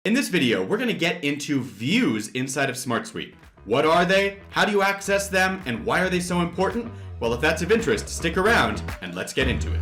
In this video, we're going to get into views inside of SmartSuite. What are they? How do you access them? And why are they so important? Well, if that's of interest, stick around and let's get into it.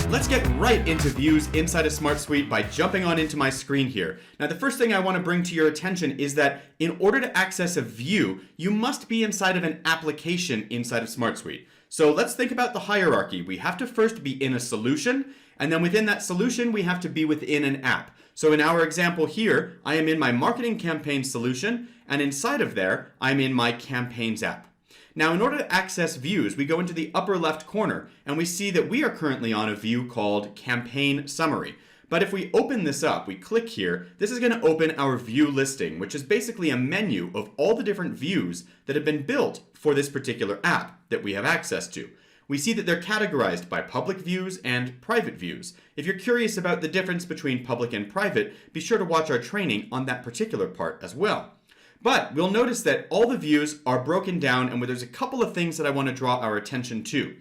Let's get right into views inside of SmartSuite by jumping on into my screen here. Now, the first thing I want to bring to your attention is that in order to access a view, you must be inside of an application inside of SmartSuite. So let's think about the hierarchy. We have to first be in a solution, and then within that solution, we have to be within an app. So in our example here, I am in my marketing campaign solution, and inside of there, I'm in my campaigns app. Now, in order to access views, we go into the upper left corner, and we see that we are currently on a view called Campaign Summary. But if we open this up, we click here, this is going to open our view listing, which is basically a menu of all the different views that have been built for this particular app that we have access to. We see that they're categorized by public views and private views. If you're curious about the difference between public and private, be sure to watch our training on that particular part as well. But we'll notice that all the views are broken down, and there's a couple of things that I want to draw our attention to.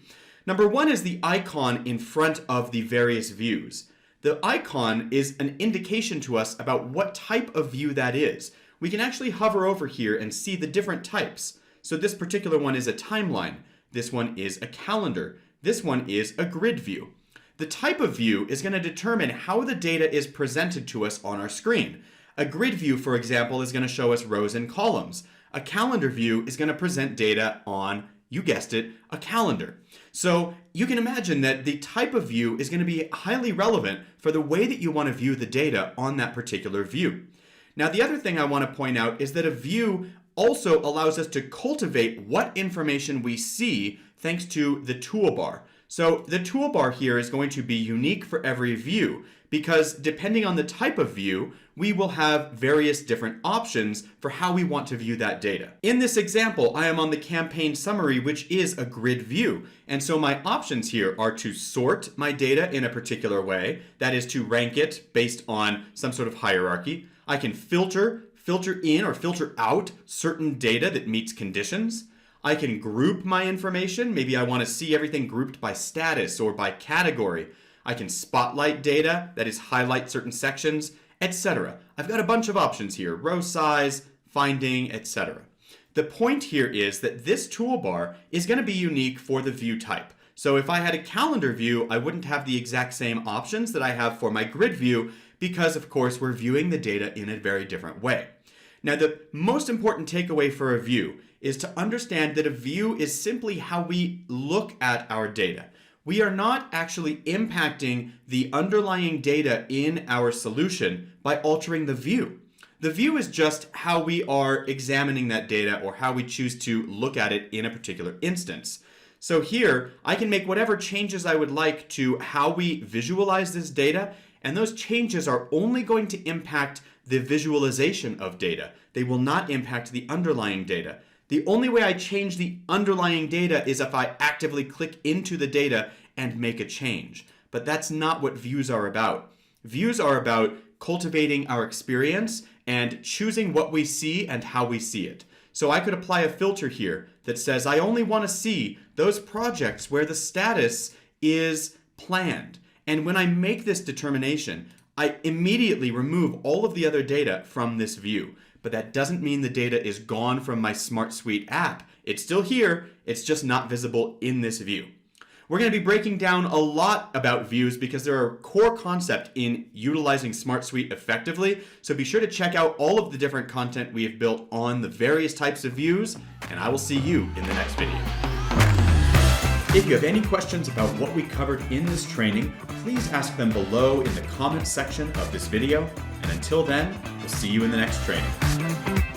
Number one is the icon in front of the various views. The icon is an indication to us about what type of view that is. We can actually hover over here and see the different types. So this particular one is a timeline. This one is a calendar. This one is a grid view. The type of view is going to determine how the data is presented to us on our screen. A grid view, for example, is going to show us rows and columns. A calendar view is going to present data on, you guessed it, a calendar. So you can imagine that the type of view is going to be highly relevant for the way that you want to view the data on that particular view. Now, the other thing I want to point out is that a view also allows us to cultivate what information we see thanks to the toolbar. So the toolbar here is going to be unique for every view because depending on the type of view, we will have various different options for how we want to view that data. In this example, I am on the campaign summary, which is a grid view. And so my options here are to sort my data in a particular way, that is to rank it based on some sort of hierarchy. I can filter in or filter out certain data that meets conditions. I can group my information. Maybe I want to see everything grouped by status or by category. I can spotlight data, that is highlight certain sections, etc. I've got a bunch of options here, row size, finding, etc. The point here is that this toolbar is going to be unique for the view type. So if I had a calendar view, I wouldn't have the exact same options that I have for my grid view because, of course, we're viewing the data in a very different way. Now, the most important takeaway for a view is to understand that a view is simply how we look at our data. We are not actually impacting the underlying data in our solution by altering the view. The view is just how we are examining that data or how we choose to look at it in a particular instance. So here, I can make whatever changes I would like to how we visualize this data, and those changes are only going to impact the visualization of data. They will not impact the underlying data. The only way I change the underlying data is if I actively click into the data and make a change. But that's not what views are about. Views are about cultivating our experience and choosing what we see and how we see it. So I could apply a filter here that says I only want to see those projects where the status is planned. And when I make this determination, I immediately remove all of the other data from this view. But that doesn't mean the data is gone from my SmartSuite app. It's still here, it's just not visible in this view. We're going to be breaking down a lot about views because they're a core concept in utilizing SmartSuite effectively. So be sure to check out all of the different content we have built on the various types of views, and I will see you in the next video. If you have any questions about what we covered in this training, please ask them below in the comments section of this video. And until then, we'll see you in the next training.